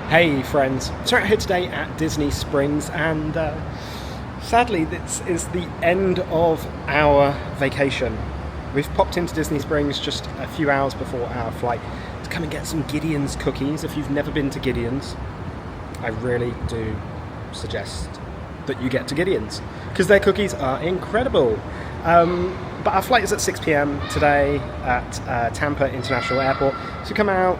Hey friends, so we're here today at Disney Springs and sadly this is the end of our vacation. We've popped into Disney Springs just a few hours before our flight to come and get some Gideon's cookies. If you've never been to Gideon's, I really do suggest that you get to Gideon's because their cookies are incredible. But our flight is at 6 p.m. today at Tampa International Airport, so come out,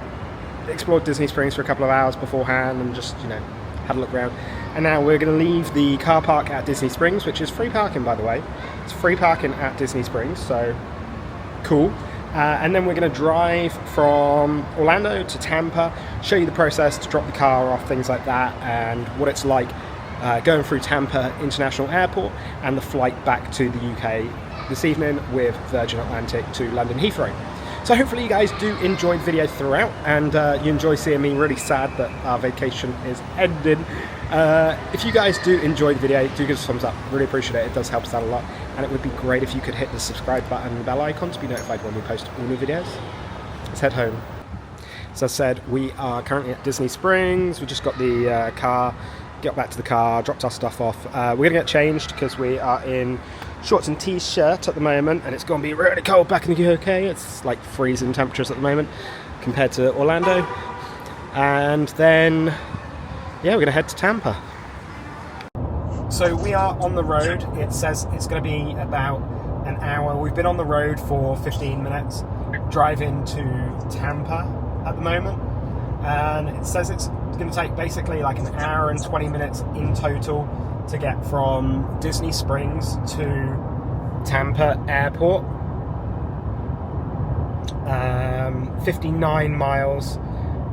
explored Disney Springs for a couple of hours beforehand and just, had a look around. And now we're going to leave the car park at Disney Springs, which is free parking, by the way. It's free parking at Disney Springs, so cool. And then we're going to drive from Orlando to Tampa, show you the process to drop the car off, things like that, and what it's like going through Tampa International Airport and the flight back to the UK this evening with Virgin Atlantic to London Heathrow. So hopefully you guys do enjoy the video throughout and you enjoy seeing me really sad that our vacation is ending. If you guys do enjoy the video, do give us a thumbs up. Really appreciate it. It does help us out a lot. And it would be great if you could hit the subscribe button and the bell icon to be notified when we post all new videos. Let's head home. As I said, we are currently at Disney Springs. We just got the car, got back to the car, dropped our stuff off. We're going to get changed because we are in shorts and t-shirt at the moment, and it's going to be really cold back in the UK. It's like freezing temperatures at the moment compared to Orlando. And then, yeah, we're going to head to Tampa. So we are on the road. It says it's going to be about an hour. We've been on the road for 15 minutes, driving to Tampa at the moment. And it says it's going to take basically like an hour and 20 minutes in total to get from Disney Springs to Tampa Airport. 59 miles.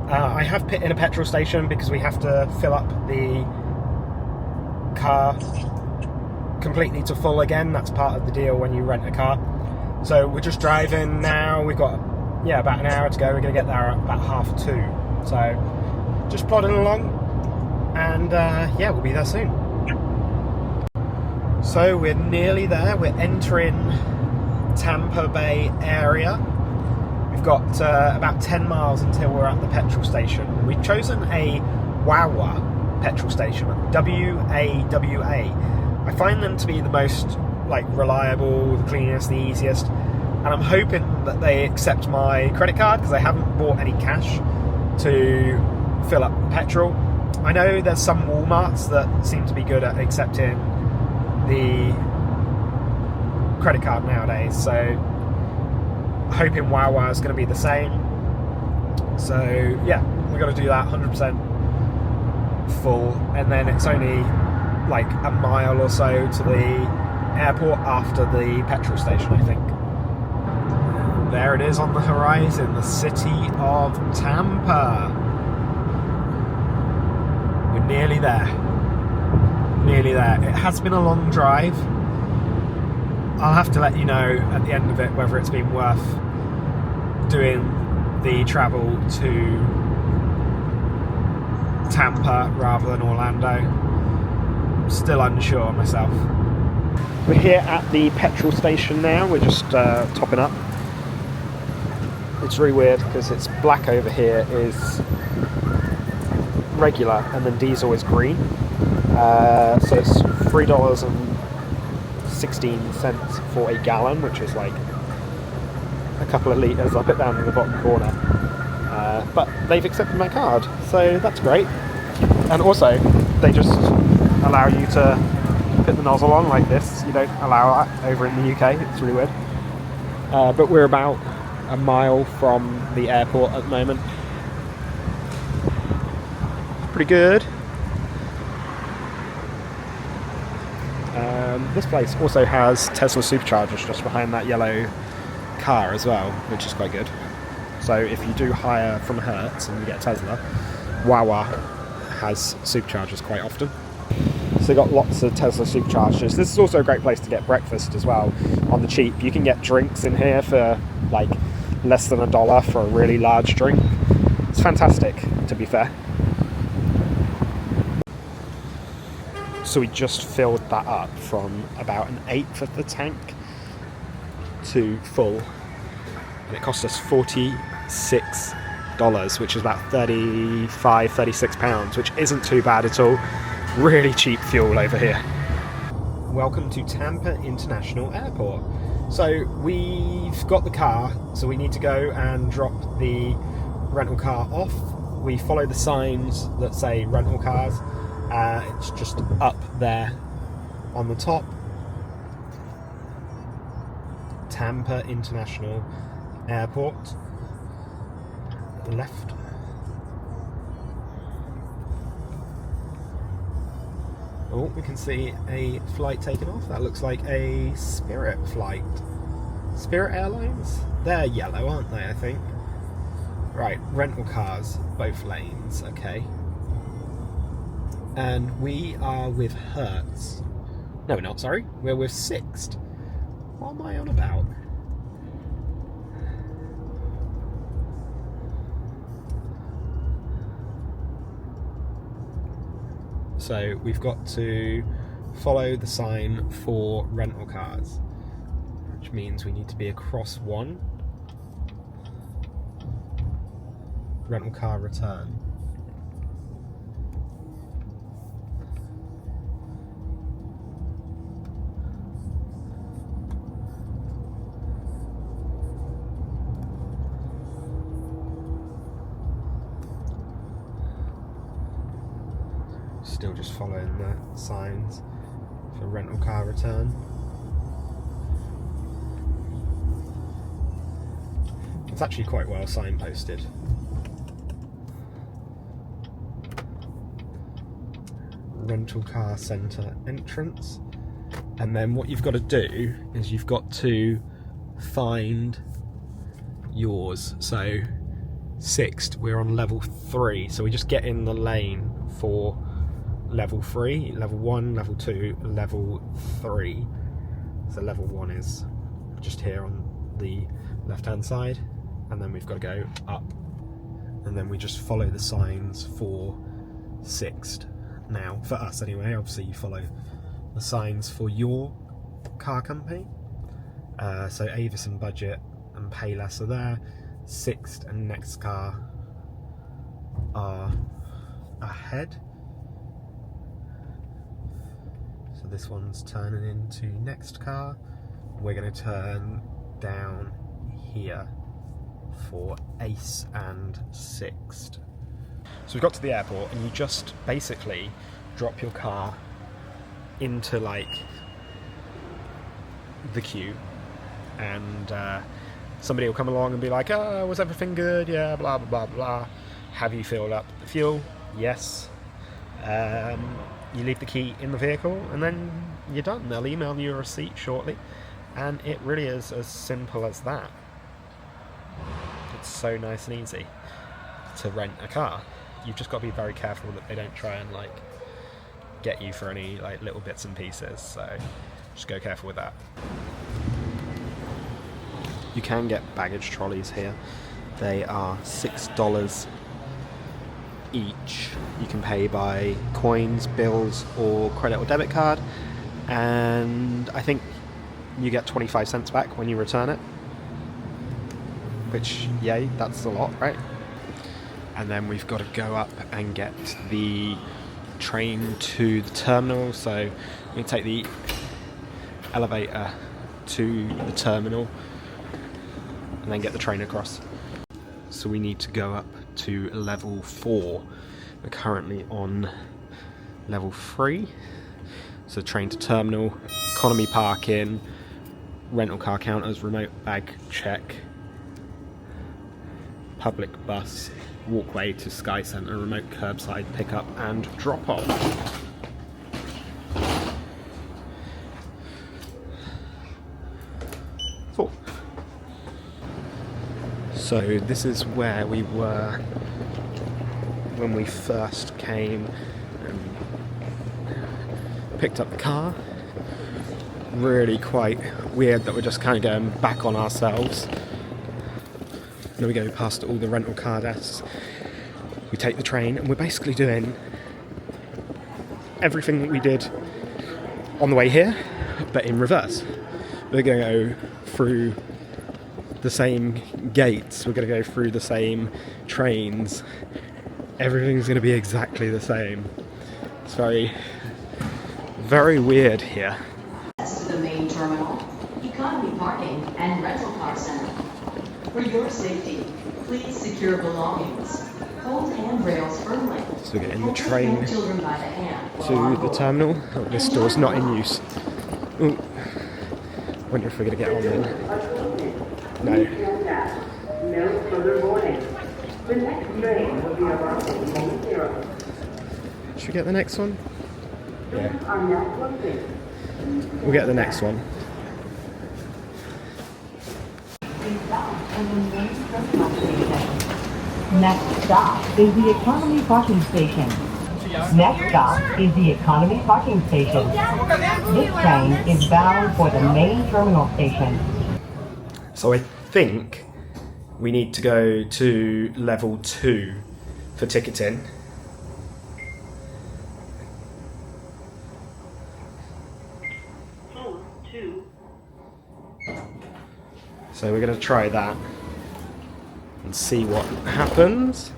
I have put in a petrol station because we have to fill up the car completely to full again. That's part of the deal when you rent a car. So we're just driving now. We've got about an hour to go. We're going to get there at about 2:30. So just plodding along, and we'll be there soon. So we're nearly there. We're entering Tampa Bay area. We've got about 10 miles until we're at the petrol station. We've chosen a Wawa petrol station, WAWA. I find them to be the most reliable, the cleanest, the easiest, and I'm hoping that they accept my credit card because I haven't bought any cash to fill up petrol. I know there's some Walmarts that seem to be good at accepting the credit card nowadays, so hoping Wawa is going to be the same. So yeah, we've got to do that 100% full, and then it's only like a mile or so to the airport after the petrol station, I think. There it is on the horizon, the city of Tampa. We're nearly there. Nearly there. It has been a long drive. I'll have to let you know at the end of it whether it's been worth doing the travel to Tampa rather than Orlando. Still unsure myself. We're here at the petrol station now. We're just topping up. It's really weird because it's black over here is regular and then diesel is green. So it's $3.16 for a gallon, which is like a couple of litres. I'll put down in the bottom corner. But they've accepted my card, so that's great. And also, they just allow you to put the nozzle on like this. You don't allow that over in the UK. It's really weird. But we're about a mile from the airport at the moment. Pretty good. This place also has Tesla superchargers just behind that yellow car as well, which is quite good. So if you do hire from Hertz and you get a Tesla, Wawa has superchargers quite often. So they've got lots of Tesla superchargers. This is also a great place to get breakfast as well on the cheap. You can get drinks in here for like less than $1 for a really large drink. It's fantastic, to be fair. So we just filled that up from about 1/8 of the tank to full, and it cost us $46 which is about 35, 36 pounds, which isn't too bad at all. Really cheap fuel over here. Welcome to Tampa International Airport. So we've got the car, so we need to go and drop the rental car off. We follow the signs that say rental cars. It's just up there on the top. Tampa International Airport. Left. Oh, we can see a flight taken off. That looks like a Spirit flight. Spirit Airlines? They're yellow, aren't they, I think? Right, rental cars, both lanes, okay. And we are with Hertz. No, we're not, sorry. We're with Sixt. What am I on about? So we've got to follow the sign for rental cars, which means we need to be across one. Rental car return. Still just following the signs for rental car return. It's actually quite well signposted. Rental car centre entrance. And then what you've got to do is you've got to find yours. So Sixt, we're on level 3, so we just get in the lane for level 3, level 1, level 2, level 3. So level 1 is just here on the left hand side, and then we've got to go up, and then we just follow the signs for Sixt. Now, for us anyway, obviously you follow the signs for your car company. So Avis and Budget and Payless are there. Sixt and Next Car are ahead. So this one's turning into Next Car. We're going to turn down here for Ace and Sixt. So we've got to the airport, and you just basically drop your car into like the queue, and somebody will come along and be like, "Oh, was everything good? Yeah, blah blah blah blah. Have you filled up the fuel? Yes." You leave the key in the vehicle, and then you're done. They'll email you a receipt shortly, and it really is as simple as that. It's so nice and easy to rent a car. You've just got to be very careful that they don't try and like get you for any like little bits and pieces, so just go careful with that. You can get baggage trolleys here. They are $6 each. You can pay by coins, bills, or credit or debit card, and I think you get 25 cents back when you return it, which, yay, that's a lot, right? And then we've got to go up and get the train to the terminal. So we take the elevator to the terminal and then get the train across. So we need to go up to level 4. We're currently on level 3. So train to terminal, economy parking, rental car counters, remote bag check, public bus, walkway to Sky Centre, remote curbside pickup and drop off. Cool. So this is where we were when we first came and picked up the car. Really quite weird that we're just kind of going back on ourselves. Then we go past all the rental car desks, we take the train, and we're basically doing everything that we did on the way here, but in reverse. We're going to go through the same gates, we're going to go through the same trains. Everything's going to be exactly the same. It's very, very weird here. To the main terminal, economy parking, and rental car center. For your safety, please secure belongings. Hold handrails firmly. So we're getting the train children by the hand to the terminal. Oh, this door's not in use. Ooh. Wonder if we're going to get on then. No. No further warning. The next train will be arriving momentarily. Should we get the next one? Yeah. Our next location. We'll get the next one. Next stop is the economy parking station. Next stop is the economy parking station. This train is bound for the main terminal station. So I think we need to go to level 2 for ticketing. So we're going to try that and see what happens.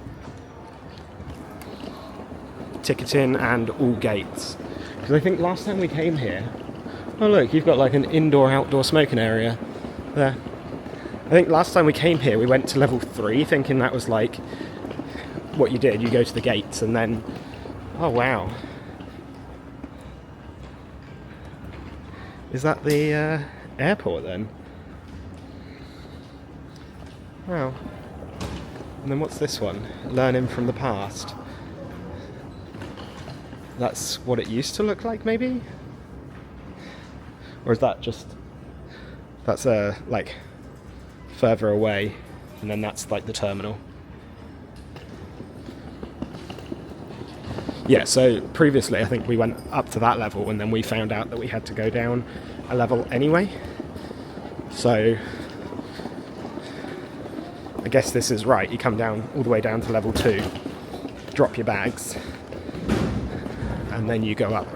Ticketing and all gates. Because I think last time we came here... Oh look, you've got like an indoor-outdoor smoking area there. I think last time we came here we went to level 3 thinking that was like what you did. You go to the gates and then... Oh wow. Is that the airport then? Wow. And then what's this one? Learning from the past. That's what it used to look like, maybe? Or is that just... That's like further away, and then that's like the terminal. Yeah, so previously I think we went up to that level and then we found out that we had to go down a level anyway. So I guess this is right. You come down all the way down to level 2, drop your bags, and then you go up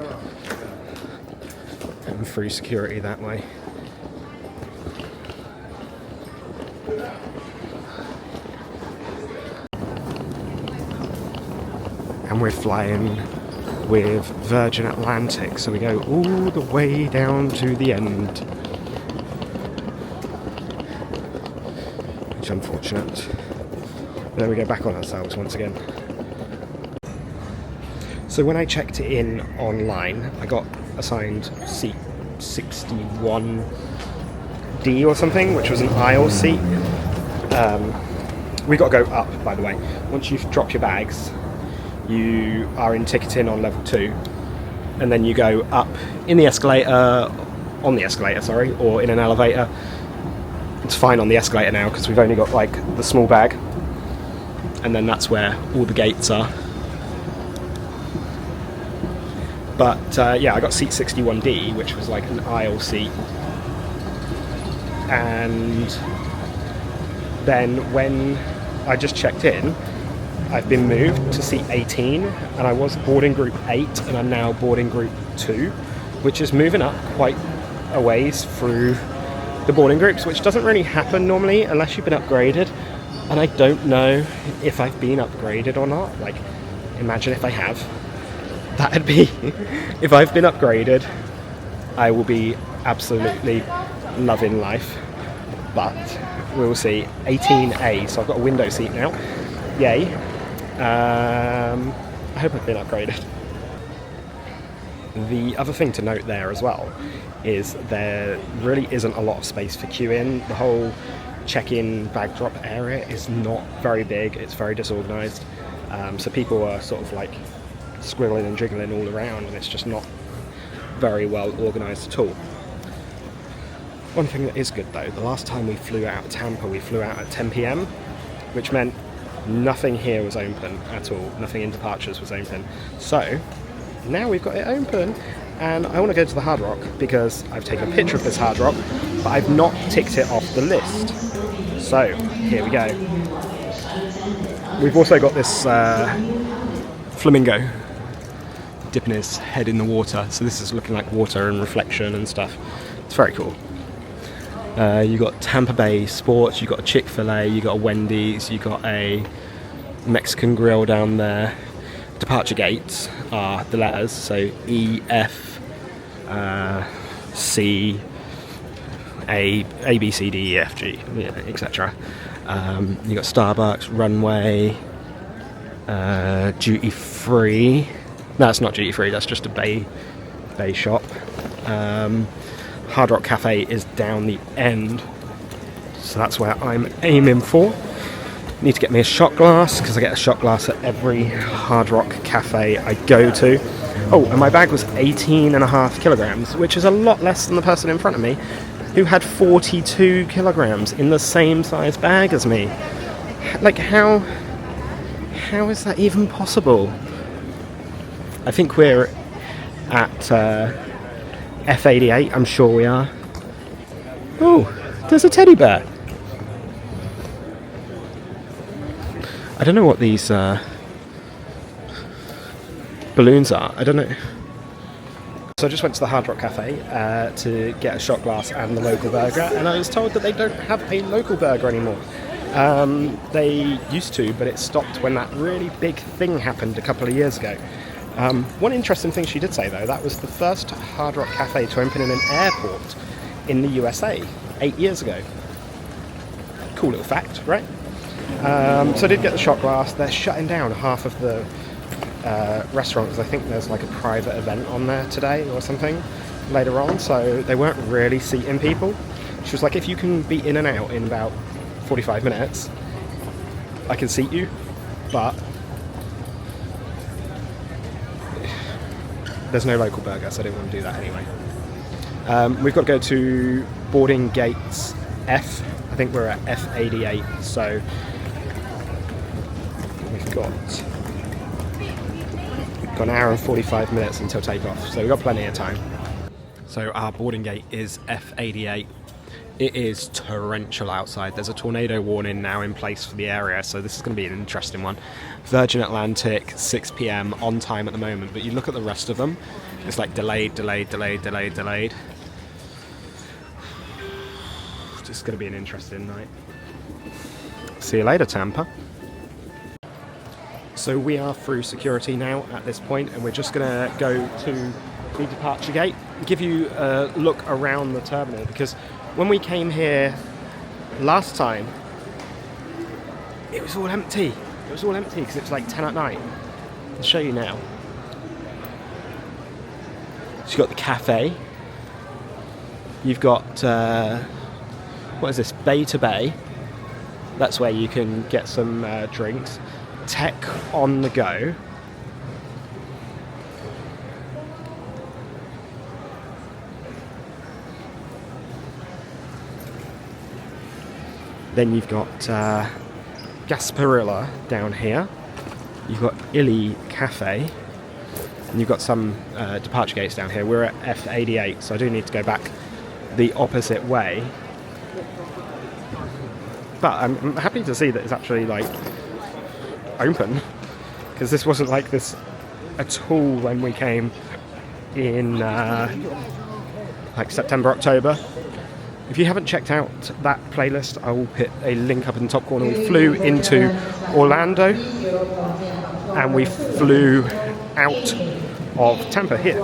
and through security that way. And we're flying with Virgin Atlantic, so we go all the way down to the end. Which is unfortunate. But then we go back on ourselves once again. So when I checked it in online, I got assigned seat 61D or something, which was an aisle seat. We got to go up, by the way. Once you've dropped your bags, you are in ticketing on level 2, and then you go up in the escalator, on the escalator, sorry, or in an elevator. It's fine on the escalator now because we've only got like the small bag, and then that's where all the gates are. But yeah, I got seat 61D, which was like an aisle seat, and then when I just checked in, I've been moved to seat 18, and I was boarding group 8, and I'm now boarding group 2, which is moving up quite a ways through the boarding groups, which doesn't really happen normally unless you've been upgraded, and I don't know if I've been upgraded or not. Like, imagine if I have. That'd be... If I've been upgraded, I will be absolutely loving life, but we'll see. 18A, so I've got a window seat now. Yay. I hope I've been upgraded. The other thing to note there as well is there really isn't a lot of space for queuing. The whole check-in bag drop area is not very big, it's very disorganised, so people are sort of like squiggling and jiggling all around, and it's just not very well organised at all. One thing that is good though, the last time we flew out of Tampa, we flew out at 10 PM, which meant nothing here was open at all, nothing in departures was open. So now we've got it open, and I want to go to the Hard Rock because I've taken a picture of this Hard Rock, but I've not ticked it off the list. So here we go. We've also got this flamingo dipping his head in the water, so this is looking like water and reflection and stuff. It's very cool. You got Tampa Bay Sports, you got a Chick-fil-A, you got a Wendy's, you got a Mexican grill down there. Departure gates are the letters, so E, F, C, A, B, C, D, E, F, G, etc. You got Starbucks, runway, duty free. No, it's not duty free. That's just a bay shop. Hard Rock Cafe is down the end, so that's where I'm aiming for. Need to get me a shot glass because I get a shot glass at every Hard Rock Cafe I go to. Oh, and my bag was 18.5 kilograms, which is a lot less than the person in front of me, who had 42 kilograms in the same size bag as me. Like, how is that even possible? I think we're at F88, I'm sure we are. Oh, there's a teddy bear. I don't know what these balloons are. I don't know. So I just went to the Hard Rock Cafe to get a shot glass and the local burger, and I was told that they don't have a local burger anymore. They used to, but it stopped when that really big thing happened a couple of years ago. One interesting thing she did say, though, that was the first Hard Rock Cafe to open in an airport in the USA 8 years ago. Cool little fact, right? So I did get the shot glass. They're shutting down half of the restaurant because I think there's like a private event on there today or something later on, so they weren't really seating people. She was like, if you can be in and out in about 45 minutes, I can seat you, but there's no local burger, so I didn't want to do that anyway. We've got to go to boarding gates F. I think we're at F88, so we've got an hour and 45 minutes until takeoff, so we've got plenty of time. So our boarding gate is F88. It is torrential outside. There's a tornado warning now in place for the area, so this is going to be an interesting one. Virgin Atlantic, 6 p.m, on time at the moment, but you look at the rest of them, it's like delayed. It's going to be an interesting night. See you later, Tampa. So we are through security now at this point, and we're just going to go to the departure gate, give you a look around the terminal, because when we came here last time, it was all empty. It was all empty because it was like 10 at night. I'll show you now. So you've got the cafe. You've got, what is this, Bay to Bay. That's where you can get some drinks. Tech on the go. Then you've got Gasparilla down here. You've got Illy Cafe. And you've got some departure gates down here. We're at F88, so I do need to go back the opposite way. But I'm happy to see that it's actually like open, because this wasn't like this at all when we came in like September, October. If you haven't checked out that playlist, I will put a link up in the top corner. We flew into Orlando and we flew out of Tampa here.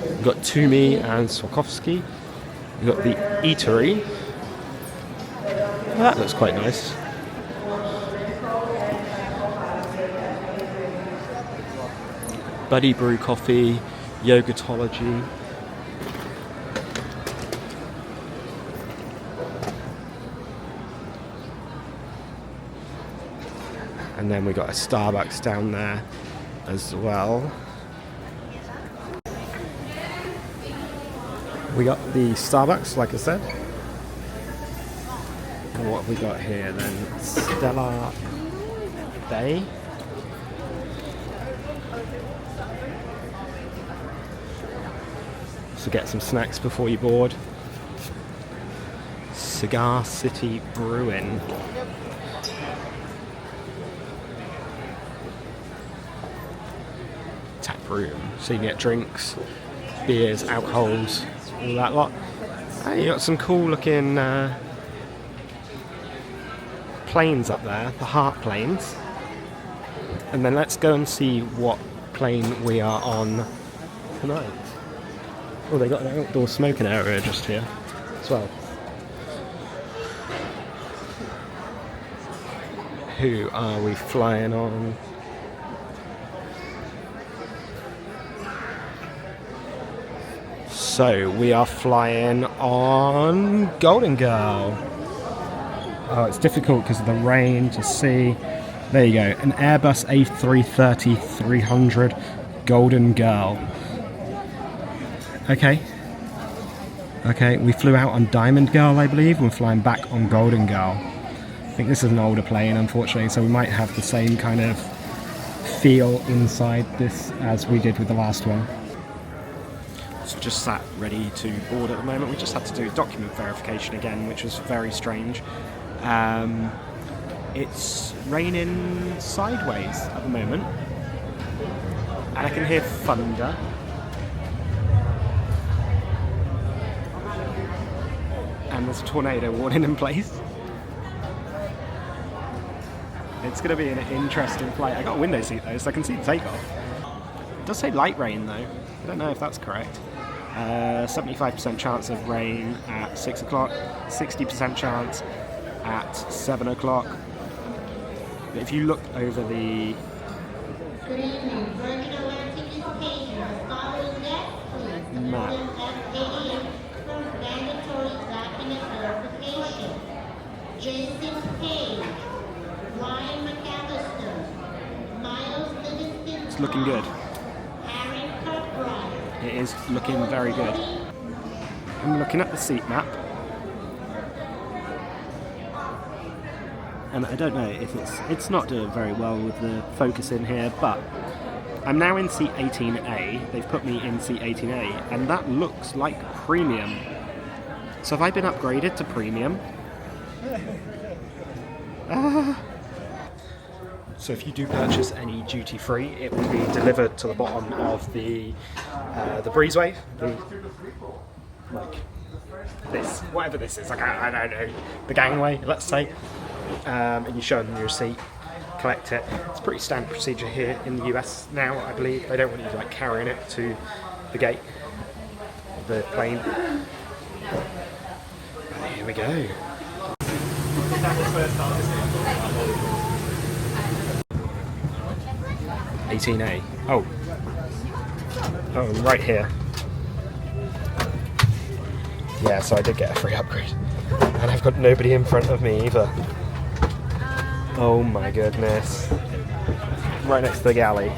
You've got Toomey and Swarovski. You've got the eatery. Well, that looks quite nice. Buddy Brew Coffee, Yogatology. And then we got a Starbucks down there as well. We got the Starbucks, like I said. And what have we got here then? Stella Bay. So get some snacks before you board. Cigar City Brewing. room. So you can get drinks, beers, alcohols, all that lot. And you got some cool looking planes up there, the Heart planes. And then let's go and see what plane we are on tonight. Oh, they got an outdoor smoking area just here as well. Who are we flying on? So we are flying on Golden Girl. Oh, it's difficult because of the rain to see. There you go, an Airbus A330-300 Golden Girl. Okay, we flew out on Diamond Girl, I believe, and we're flying back on Golden Girl. I think this is an older plane, unfortunately, so we might have the same kind of feel inside this as we did with the last one. So just sat ready to board at the moment. We just had to do document verification again, which was very strange. It's raining sideways at the moment, and I can hear thunder. And there's a tornado warning in place. It's going to be an interesting flight. I got a window seat though, so I can see the takeoff. It does say light rain though. I don't know if that's correct. 75% chance of rain at 6 o'clock, 60% chance at 7 o'clock. But if you look over the map, it's looking good. It is looking very good. I'm looking at the seat map, and I don't know if it's not doing very well with the focus in here, but I'm now in seat 18A. They've put me in seat 18A, and that looks like premium. So have I been upgraded to premium? So if you do purchase any duty free, it will be delivered to the bottom of the breezeway, like this, whatever this is, like I don't know, the gangway, let's say, and you show them your receipt, collect it. It's pretty standard procedure here in the US now, I believe. They don't want you like carrying it to the gate of the plane. But here we go. 18A. Oh, right here. Yeah, so I did get a free upgrade. And I've got nobody in front of me either. Oh my goodness. Right next to the galley.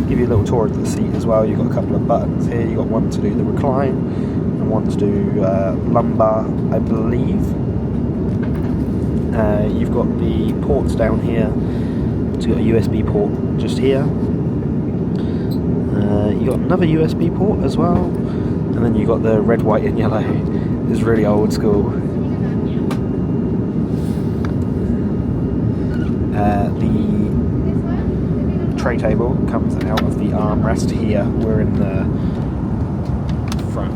Give you a little tour of the seat as well. You've got a couple of buttons here. You've got one to do the recline and one to do lumbar, I believe. You've got the ports down here. So you've got a USB port just here. You've got another USB port as well. And then you've got the red, white and yellow. It's really old school. The tray table comes out of the armrest here. We're in the front.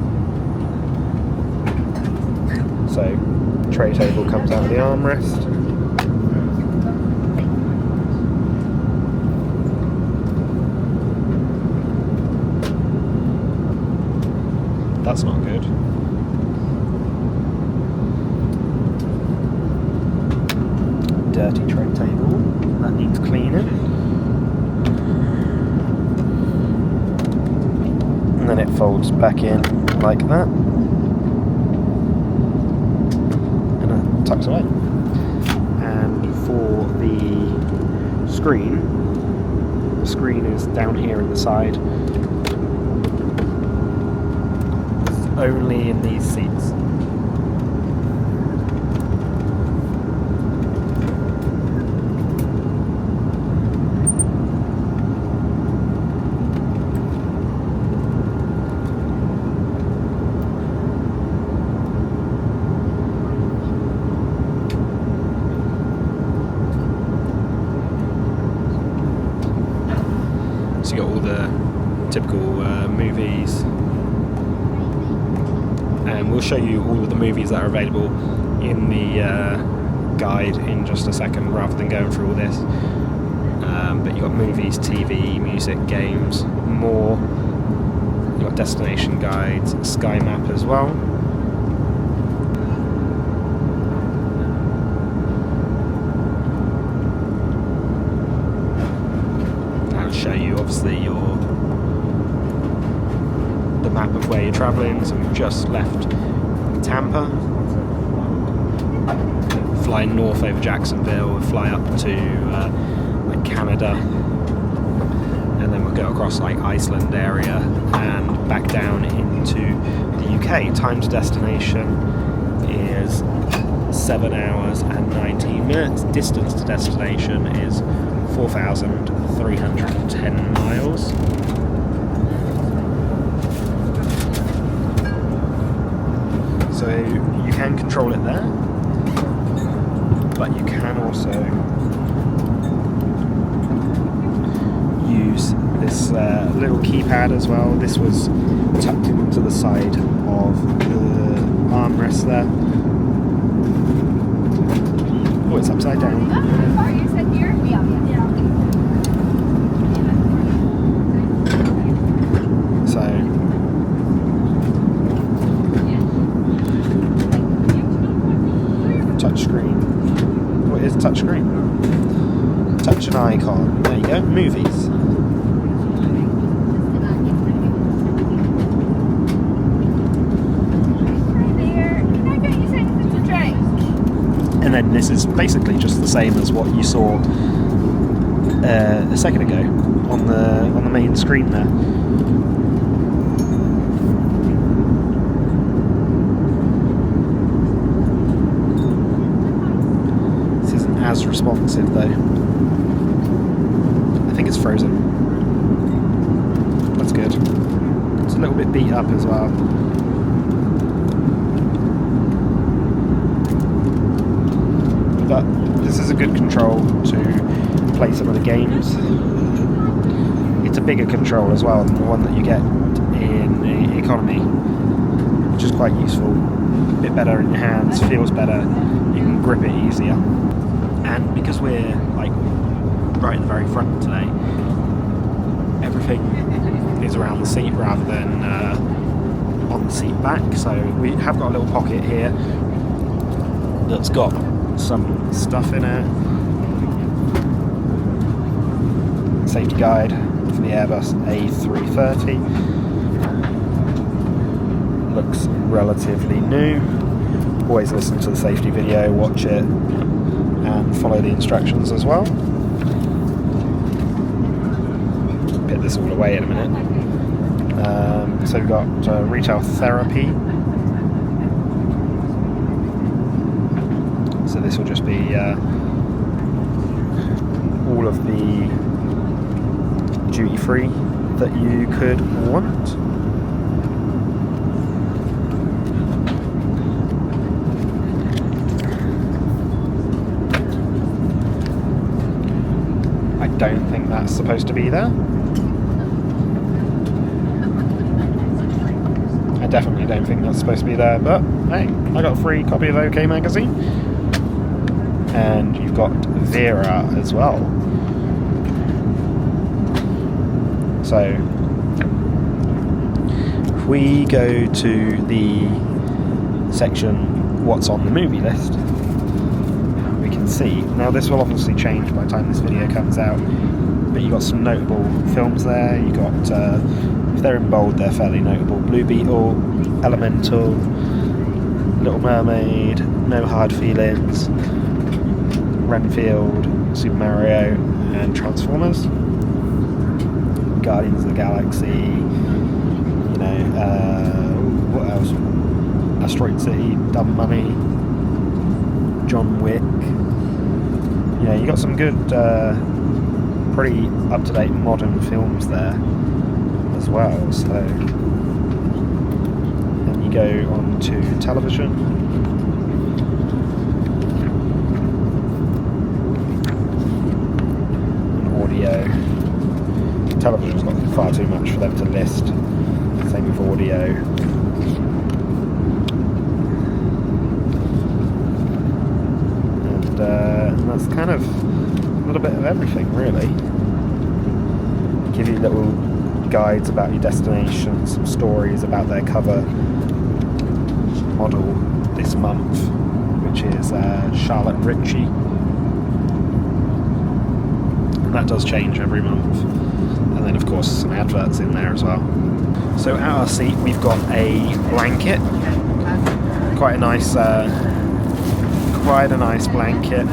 So, tray table comes out of the armrest. That's not good. Dirty tray table. That needs cleaning. And then it folds back in like that. And it tucks away. And for the screen. The screen is down here in the side. It's only in these seats. So you got all the typical movies, and we'll show you all of the movies that are available in the guide in just a second, rather than going through all this. But you got movies, TV, music, games, more. You got destination guides, sky map as well. Show you obviously the map of where you're travelling. So we've just left Tampa, flying north over Jacksonville, we'll fly up to like Canada, and then we'll go across like Iceland area and back down into the UK. Time to destination is 7 hours and 19 minutes. Distance to destination is 4,310 miles. So you can control it there, but you can also use this little keypad as well. This was tucked into the side of the armrest there. Oh, it's upside down. So touch screen. What is touch screen? Touch an icon. There you go. Movies. And then this is basically just the same as what you saw a second ago on the main screen there. This isn't as responsive though. I think it's frozen. That's good. It's a little bit beat up as well. But this is a good control to play some of the games. It's a bigger control as well than the one that you get in the economy, which is quite useful. A bit better in your hands, feels better, you can grip it easier. And because we're like right in the very front today, everything is around the seat rather than on the seat back. So we have got a little pocket here that's got some stuff in it. Safety guide for the Airbus A330. Looks relatively new. Always listen to the safety video, watch it, and follow the instructions as well. Put this all away in a minute. So we've got retail therapy. So this will just be all of the duty free that you could want. I don't think that's supposed to be there. I definitely don't think that's supposed to be there, but hey, I got a free copy of OK Magazine. And you've got Vera as well. So if we go to the section what's on the movie list, we can see, now this will obviously change by the time this video comes out, but you've got some notable films there. You got, if they're in bold, they're fairly notable: Blue Beetle, Elemental, Little Mermaid, No Hard Feelings, Renfield, Super Mario, and Transformers. Guardians of the Galaxy. What else? Asteroid City, Dumb Money, John Wick. Yeah, you got some good, pretty up-to-date modern films there as well. So then you go on to television. And audio. Television's got far too much for them to list. Same with audio. And that's kind of a little bit of everything, really. Give you little guides about your destination, some stories about their cover model this month, which is Charlotte Ritchie. And that does change every month. And then, of course, some adverts in there as well. So at our seat, we've got a blanket, quite a nice blanket,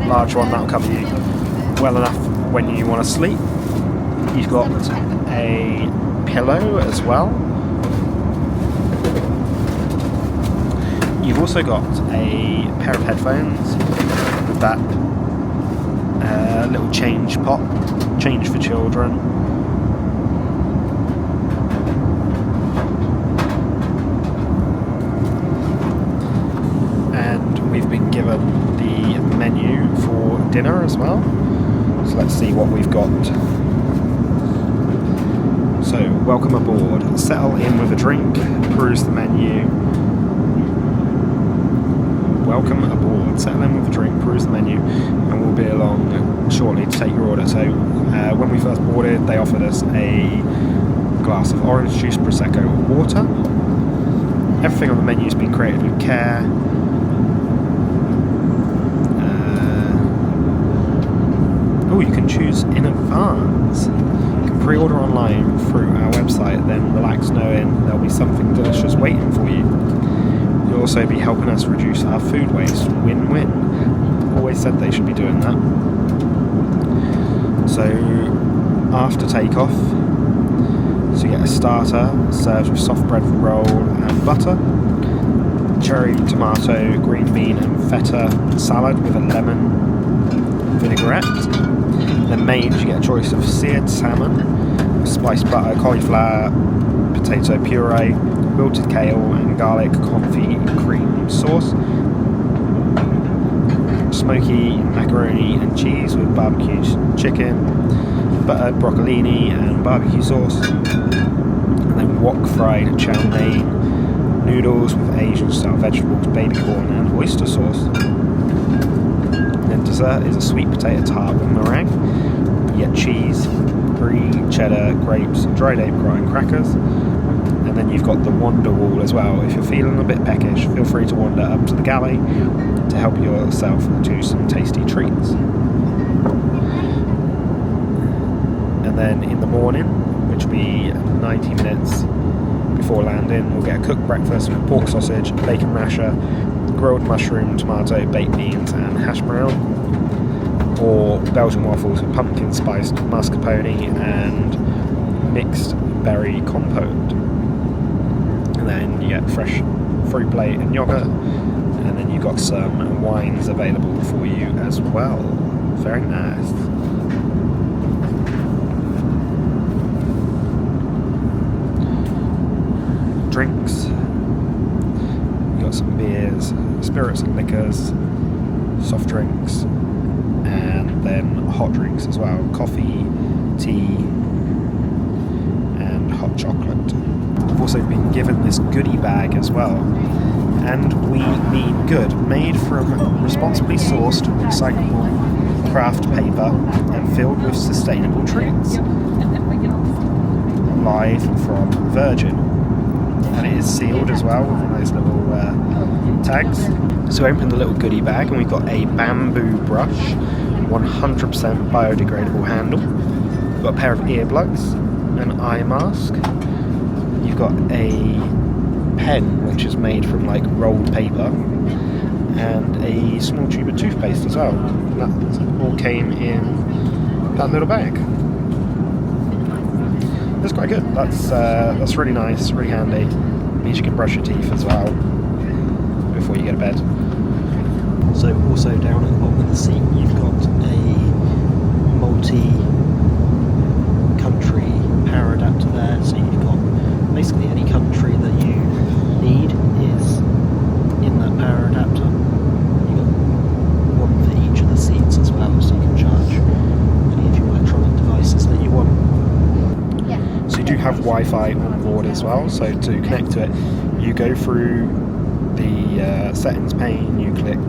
large one that'll cover you well enough when you want to sleep. You've got a pillow as well. You've also got a pair of headphones with that little change for children. We've been given the menu for dinner as well, so let's see what we've got. So, welcome aboard, settle in with a drink, peruse the menu. Welcome aboard, settle in with a drink, peruse the menu, and we'll be along shortly to take your order. So, when we first boarded, they offered us a glass of orange juice, Prosecco, or water. Everything on the menu's been created with care. You can choose in advance. You can pre-order online through our website, then relax knowing there'll be something delicious waiting for you. You'll also be helping us reduce our food waste. Win-win. Always said they should be doing that. So after takeoff, so you get a starter served with soft bread roll and butter, cherry, tomato, green bean and feta salad with a lemon vinaigrette. Then mains, you get a choice of seared salmon, spiced butter, cauliflower, potato puree, wilted kale and garlic confit cream sauce, smoky macaroni and cheese with barbecue chicken, buttered broccolini and barbecue sauce, and then wok fried chow mein, noodles with Asian style vegetables, baby corn and oyster sauce. Then dessert is a sweet potato tart with meringue. You get cheese, brie, cheddar, grapes, dried apricot and crackers. And then you've got the wander wall as well. If you're feeling a bit peckish, feel free to wander up to the galley to help yourself to some tasty treats. And then in the morning, which will be 90 minutes before landing, we'll get a cooked breakfast with pork sausage, bacon rasher, grilled mushroom, tomato, baked beans and hash brown, or Belgian waffles with pumpkin spiced mascarpone and mixed berry compote. And then you get fresh fruit plate and yogurt, and then you've got some wines available for you as well. Very nice. Drinks. You got some beers, spirits and liquors, soft drinks, and then hot drinks as well. Coffee, tea, and hot chocolate. I've also been given this goodie bag as well. And we mean good, made from responsibly sourced, recyclable craft paper and filled with sustainable treats. Live from Virgin. And it is sealed as well with one of those little tags. So we open the little goodie bag and we've got a bamboo brush, 100% biodegradable handle. We've got a pair of earplugs, an eye mask. You've got a pen which is made from like rolled paper, and a small tube of toothpaste as well. That all came in that little bag. It's quite good. That's really nice, really handy. Means you can brush your teeth as well before you go to bed. So also down at the bottom of the seat you've got a multi-country power adapter there, so you've got basically any country that you need is in that power adapter. You've got one for each of the seats as well, so you can charge any of your electronic devices that you want. So you do have Wi-Fi on board as well, so to connect to it you go through the settings pane, you click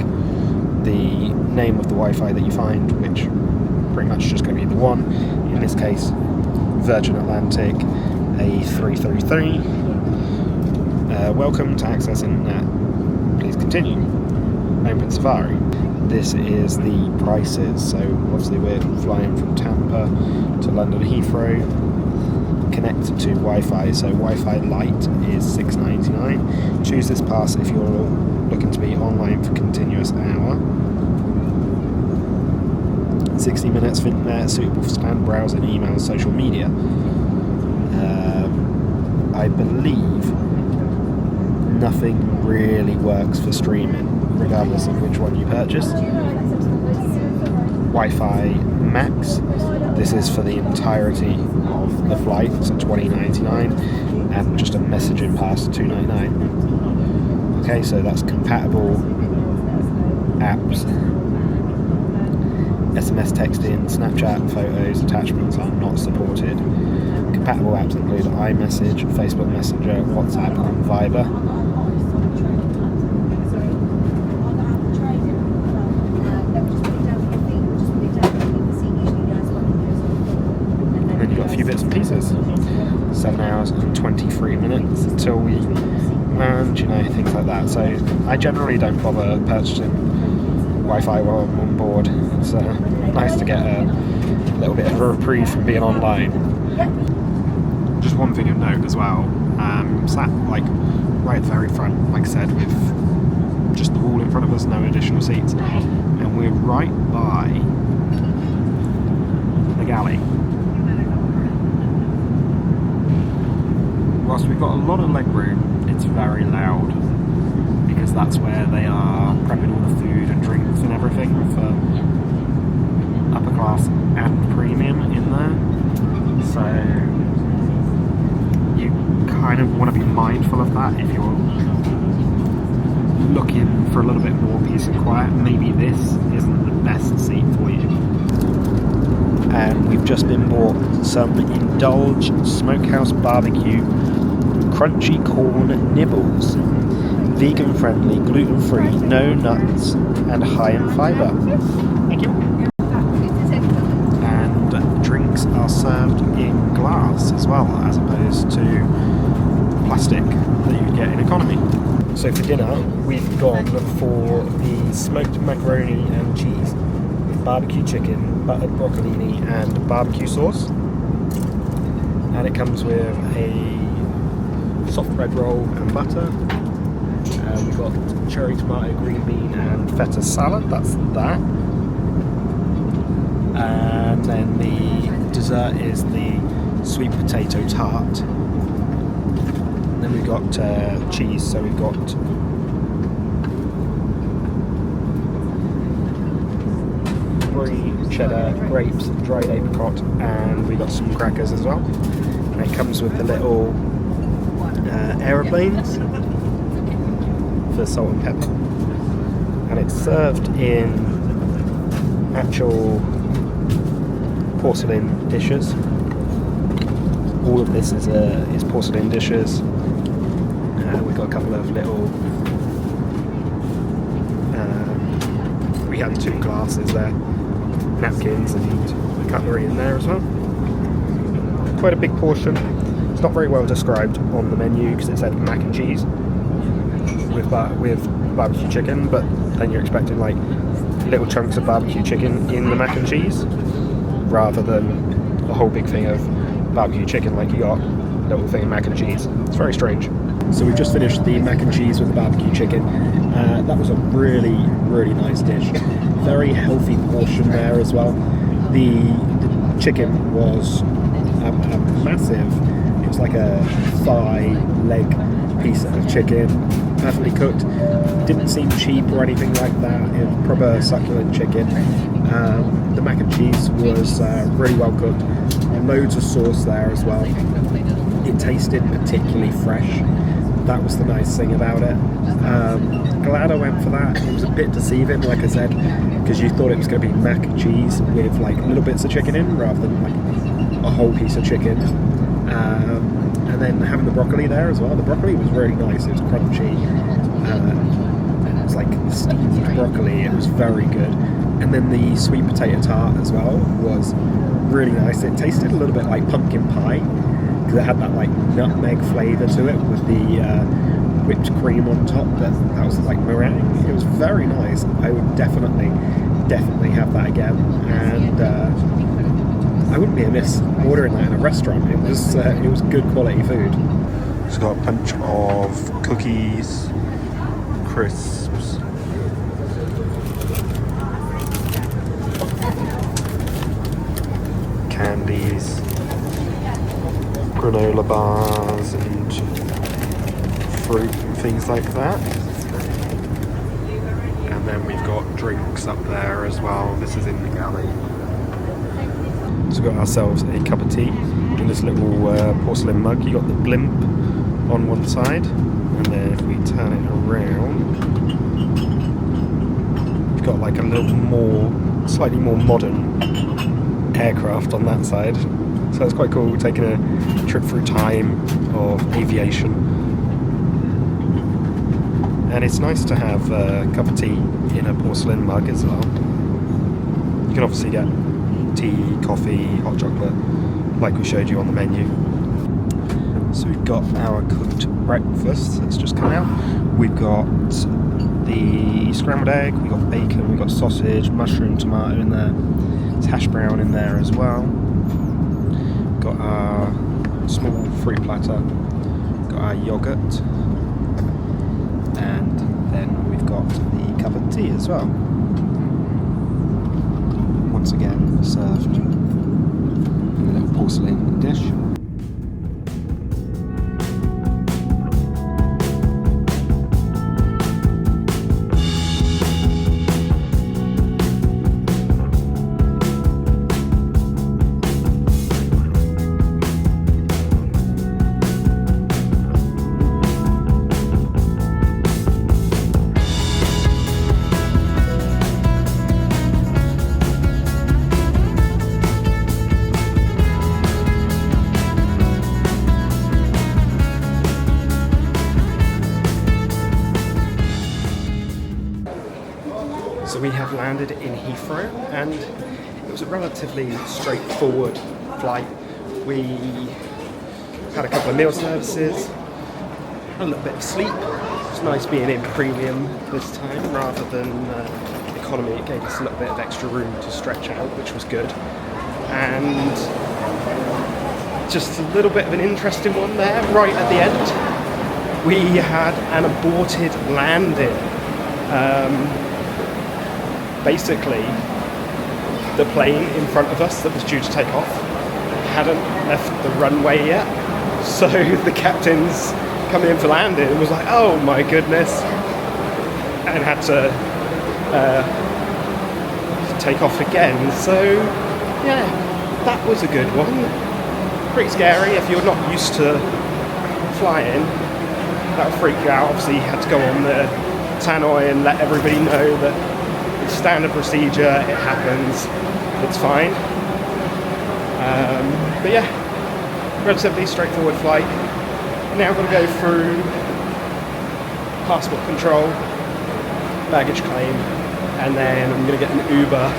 the name of the Wi-Fi that you find, which pretty much just going to be the one, in this case Virgin Atlantic A333. Welcome to access internet, please continue. Open Safari. This is the prices, so obviously we're flying from Tampa to London Heathrow, connected to Wi-Fi, so Wi-Fi Lite is $6.99. Choose this pass if you're looking to be online for continuous hour. 60 minutes of internet, suitable for spam browsing, email, social media. I believe nothing really works for streaming, regardless of which one you purchase. Wi-Fi Max, this is for the entirety of the flight, so $20.99, and just a messaging pass, $2.99. Okay, so that's compatible apps. SMS texting, Snapchat, photos, attachments are not supported. Compatible apps include iMessage, Facebook Messenger, WhatsApp and Viber. And then you've got a few bits and pieces. 7 hours and 23 minutes until we land, things like that. So I generally don't bother purchasing Wi-Fi while I'm on board. It's nice to get a little bit of a reprieve from being online. Just one thing of note as well, sat right at the very front, like I said, with just the wall in front of us, no additional seats, and we're right by the galley. Whilst we've got a lot of leg room, it's very loud, because that's where they are prepping all the food and drinks and everything for upper class and premium in there. So you kind of want to be mindful of that if you're looking for a little bit more peace and quiet. Maybe this isn't the best seat for you. And we've just been bought some Indulge Smokehouse Barbecue Crunchy Corn Nibbles. Vegan friendly, gluten free, no nuts, and high in fibre. Thank you. And drinks are served in glass as well, as opposed to plastic that you get in economy. So for dinner, we've gone for the smoked macaroni and cheese with barbecue chicken, buttered broccolini, and barbecue sauce. And it comes with a soft bread roll and butter. We've got cherry tomato, green bean and feta salad, that's that. And then the dessert is the sweet potato tart. And then we've got cheese, so we've got brie, cheddar, grapes, dried apricot, and we've got some crackers as well. And it comes with the little aeroplanes for salt and pepper, and it's served in actual porcelain dishes. All of this is porcelain dishes. We've got a couple of little we had 2 glasses there, napkins and cutlery in there as well. Quite a big portion. It's not very well described on the menu because it said mac and cheese with barbecue chicken, but then you're expecting like little chunks of barbecue chicken in the mac and cheese rather than a whole big thing of barbecue chicken like you got a little thing of mac and cheese. It's very strange. So we've just finished the mac and cheese with the barbecue chicken. That was a really, really nice dish. Very healthy portion there as well. The chicken was a massive, it was like a thigh leg piece of chicken, perfectly cooked. Didn't seem cheap or anything like that. It was proper succulent chicken. The mac and cheese was really well cooked. Loads of sauce there as well. It tasted particularly fresh. That was the nice thing about it. Glad I went for that. It was a bit deceiving, like I said, because you thought it was going to be mac and cheese with like little bits of chicken in rather than like a whole piece of chicken. And then having the broccoli there as well. The broccoli was really nice. It was crunchy. It was like steamed broccoli. It was very good. And then the sweet potato tart as well was really nice. It tasted a little bit like pumpkin pie because it had that like nutmeg flavour to it with the whipped cream on top. That was like meringue. It was very nice. I would definitely have that again. And I wouldn't be amiss ordering that in a restaurant. It was good quality food. It's got a bunch of cookies, crisps, candies, granola bars and fruit and things like that. And then we've got drinks up there as well. This is in the galley. So we've got ourselves a cup of tea in this little porcelain mug. You got the blimp on one side, and then if we turn it around, we've got like a little slightly more modern aircraft on that side. So it's quite cool, taking a trip through time of aviation. And it's nice to have a cup of tea in a porcelain mug as well. You can obviously get tea, coffee, hot chocolate, like we showed you on the menu. So we've got our cooked breakfast that's just come out. We've got the scrambled egg, we've got bacon, we've got sausage, mushroom, tomato in there. There's hash brown in there as well. Got our small fruit platter, got our yoghurt, and then we've got the cup of tea as well. Once again, served in a little porcelain dish. So we have landed in Heathrow, and it was a relatively straightforward flight. We had a couple of meal services, a little bit of sleep. It's nice being in premium this time rather than economy. It gave us a little bit of extra room to stretch out, which was good. And just a little bit of an interesting one there, right at the end. We had an aborted landing. Basically, the plane in front of us that was due to take off hadn't left the runway yet, so the captain's coming in for landing and was like, oh my goodness, and had to take off again. So yeah, that was a good one. Pretty scary if you're not used to flying. That would freak you out. Obviously you had to go on the tannoy and let everybody know that it's standard procedure, it happens, it's fine. But yeah, relatively straightforward flight. Now we're going to go through passport control, baggage claim, and then I'm going to get an Uber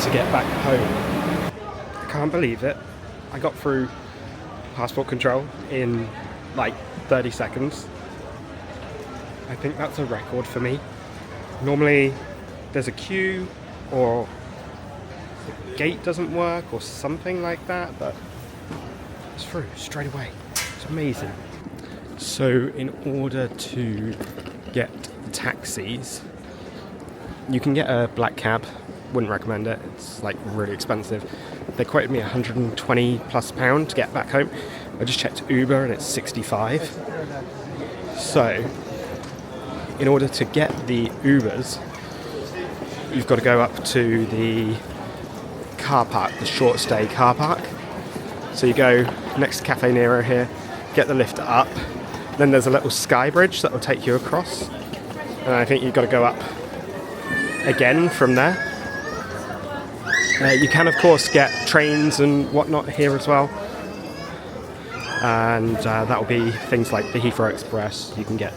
to get back home. I can't believe it. I got through passport control in like 30 seconds. I think that's a record for me. Normally there's a queue or the gate doesn't work or something like that, but it's through straight away. It's amazing. So in order to get taxis, you can get a black cab. Wouldn't recommend it. It's like really expensive. They quoted me £120+ to get back home. I just checked Uber and it's 65. So in order to get the Ubers, you've got to go up to the car park, the short stay car park. So you go next to Cafe Nero here, get the lift up, then there's a little sky bridge that will take you across, and I think you've got to go up again from there. You can of course get trains and whatnot here as well, and that will be things like the Heathrow Express. You can get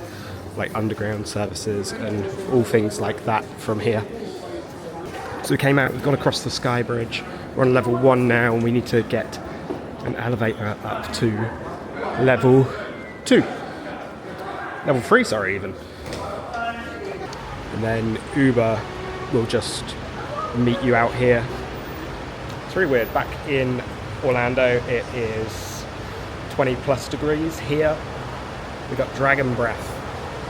like underground services and all things like that from here. So we came out, we've gone across the sky bridge, we're on level 1 now, and we need to get an elevator up to level 2. Level 3, sorry, even. And then Uber will just meet you out here. It's really weird. Back in Orlando, it is 20+ degrees. Here, we've got dragon breath.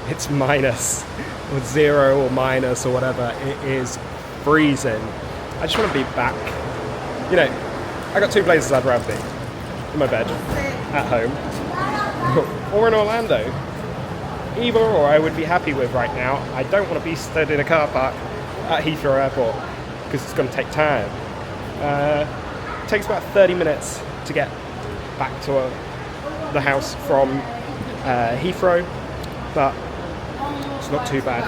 It's minus, or 0 or minus or whatever. It is freezing. I just want to be back. You know, I got 2 places I'd rather be. In my bed, at home, or in Orlando. Either or I would be happy with right now. I don't want to be stood in a car park at Heathrow Airport because it's going to take time. It takes about 30 minutes to get back to the house from Heathrow, but it's not too bad.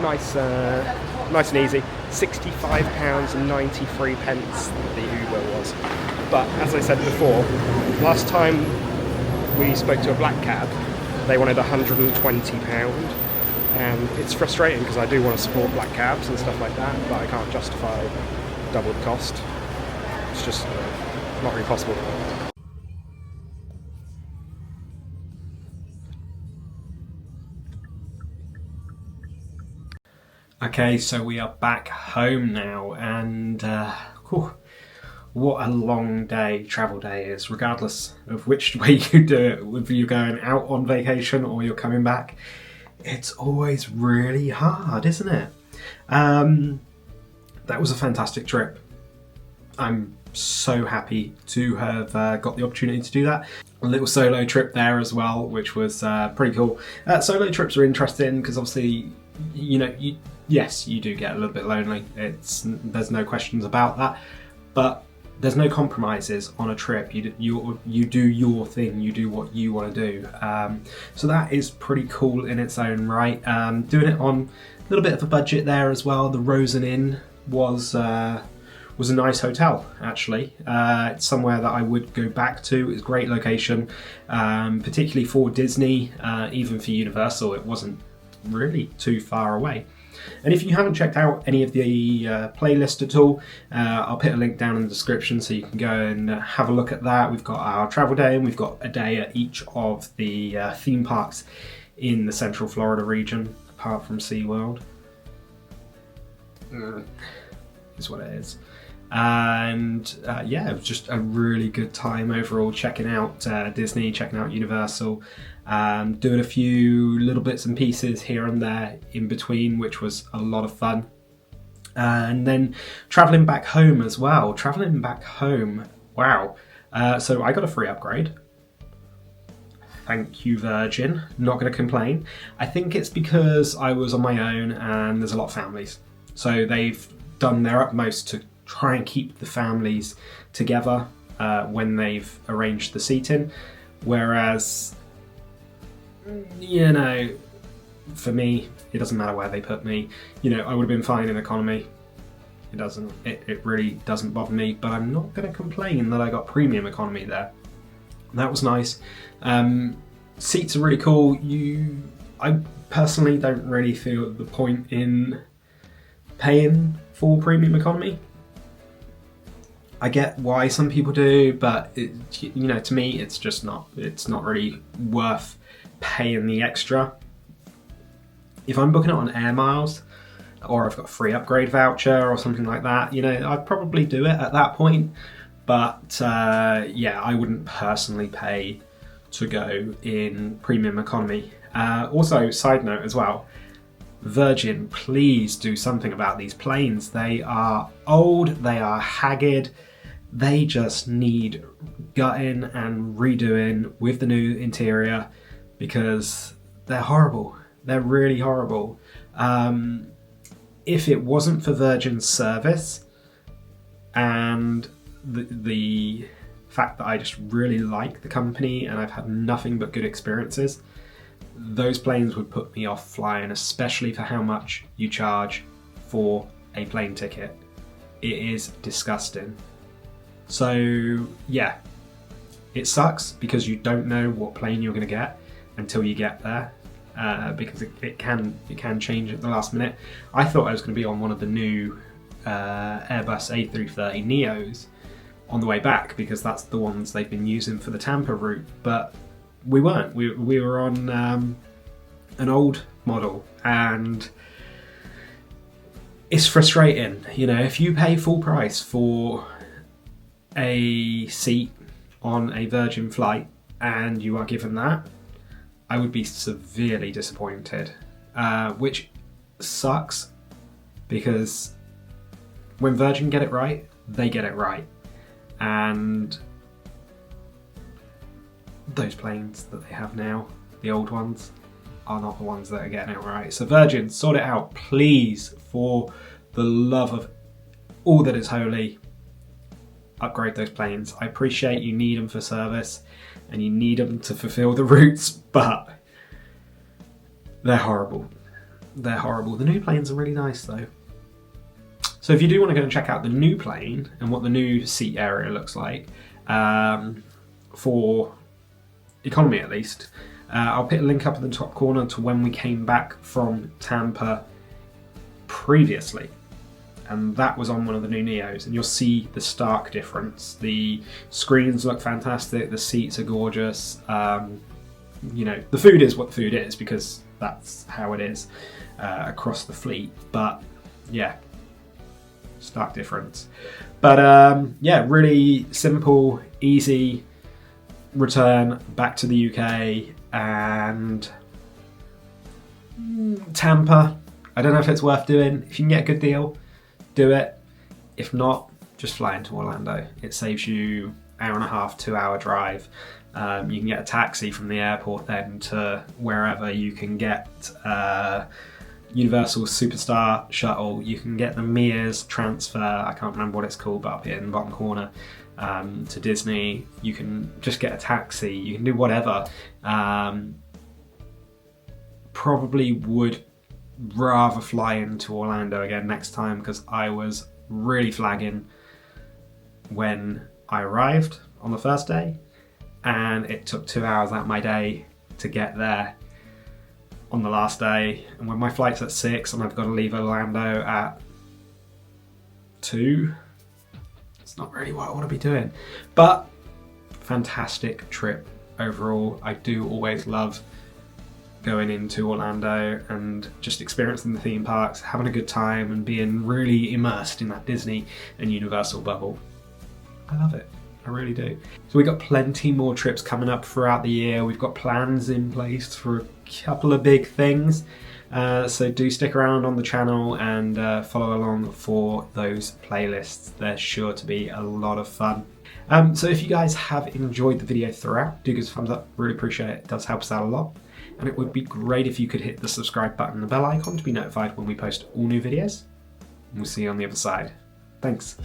Nice and easy. £65.93 the Uber was. But as I said before, last time we spoke to a black cab, they wanted £120, and it's frustrating because I do want to support black cabs and stuff like that, but I can't justify double the cost. It's just not really possible. Okay, so we are back home now, and what a long travel day is, regardless of which way you do it, whether you're going out on vacation or you're coming back. It's always really hard, isn't it? That was a fantastic trip. I'm so happy to have got the opportunity to do that. A little solo trip there as well, which was pretty cool. Solo trips are interesting because obviously, you know, yes, you do get a little bit lonely. There's no questions about that, but there's no compromises on a trip. You do your thing. You do what you want to do. So that is pretty cool in its own right. Doing it on a little bit of a budget there as well. The Rosen Inn was a nice hotel, actually. It's somewhere that I would go back to. It's a great location, particularly for Disney, even for Universal. It wasn't really too far away. And if you haven't checked out any of the playlist at all, I'll put a link down in the description so you can go and have a look at that. We've got our travel day, and we've got a day at each of the theme parks in the Central Florida region, apart from SeaWorld. Is what it is. And yeah, it was just a really good time overall, checking out Disney, checking out Universal, doing a few little bits and pieces here and there in between, which was a lot of fun. And then traveling back home as well. Traveling back home, wow. So I got a free upgrade. Thank you, Virgin. Not going to complain. I think it's because I was on my own and there's a lot of families. So they've done their utmost to try and keep the families together when they've arranged the seating. Whereas, you know, for me, it doesn't matter where they put me. You know, I would have been fine in economy. It really doesn't bother me, but I'm not going to complain that I got premium economy there. That was nice. Seats are really cool. I personally don't really feel the point in paying for premium economy. I get why some people do, but you know, to me, it's just not. It's not really worth paying the extra. If I'm booking it on Air Miles, or I've got a free upgrade voucher or something like that, you know, I'd probably do it at that point. But yeah, I wouldn't personally pay to go in premium economy. Also, side note as well, Virgin, please do something about these planes. They are old, they are haggard, they just need gutting and redoing with the new interior because they're horrible. They're really horrible. If it wasn't for Virgin's service and the fact that I just really like the company and I've had nothing but good experiences, those planes would put me off flying, especially for how much you charge for a plane ticket. It is disgusting. So yeah, it sucks because you don't know what plane you're going to get until you get there, because it can change at the last minute. I thought I was going to be on one of the new Airbus A330 Neos on the way back because that's the ones they've been using for the Tampa route, but we weren't. We were on an old model, and it's frustrating. You know, if you pay full price for a seat on a Virgin flight and you are given that, I would be severely disappointed, which sucks because when Virgin get it right, they get it right. And those planes that they have now, the old ones, are not the ones that are getting it right. So Virgin, sort it out, please, for the love of all that is holy. Upgrade those planes. I appreciate you need them for service and you need them to fulfill the routes, but they're horrible. They're horrible. The new planes are really nice though. So if you do want to go and check out the new plane and what the new seat area looks like, for economy at least, I'll put a link up in the top corner to when we came back from Tampa previously, and that was on one of the new Neos, and you'll see the stark difference. The screens look fantastic, the seats are gorgeous, you know, the food is what the food is because that's how it is across the fleet, but yeah, stark difference. But yeah, really simple, easy return back to the UK. And Tampa, I don't know if it's worth doing. If you can get a good deal, do it. If not, just fly into Orlando. It saves you hour and a half, 2 hour drive. You can get a taxi from the airport then to wherever. You can get Universal Superstar shuttle. You can get the Mears transfer. I can't remember what it's called, but up here in the bottom corner. To Disney. You can just get a taxi. You can do whatever. Probably would rather fly into Orlando again next time because I was really flagging when I arrived on the first day, and it took 2 hours out of my day to get there on the last day, and when my flight's at 6 and I've got to leave Orlando at 2, it's not really what I want to be doing. But fantastic trip overall. I do always love going into Orlando and just experiencing the theme parks, having a good time and being really immersed in that Disney and Universal bubble. I love it. I really do. So we've got plenty more trips coming up throughout the year. We've got plans in place for a couple of big things. So do stick around on the channel and follow along for those playlists. They're sure to be a lot of fun. So if you guys have enjoyed the video throughout, do give us a thumbs up. Really appreciate it. It does help us out a lot. And it would be great if you could hit the subscribe button and the bell icon to be notified when we post all new videos. And we'll see you on the other side. Thanks.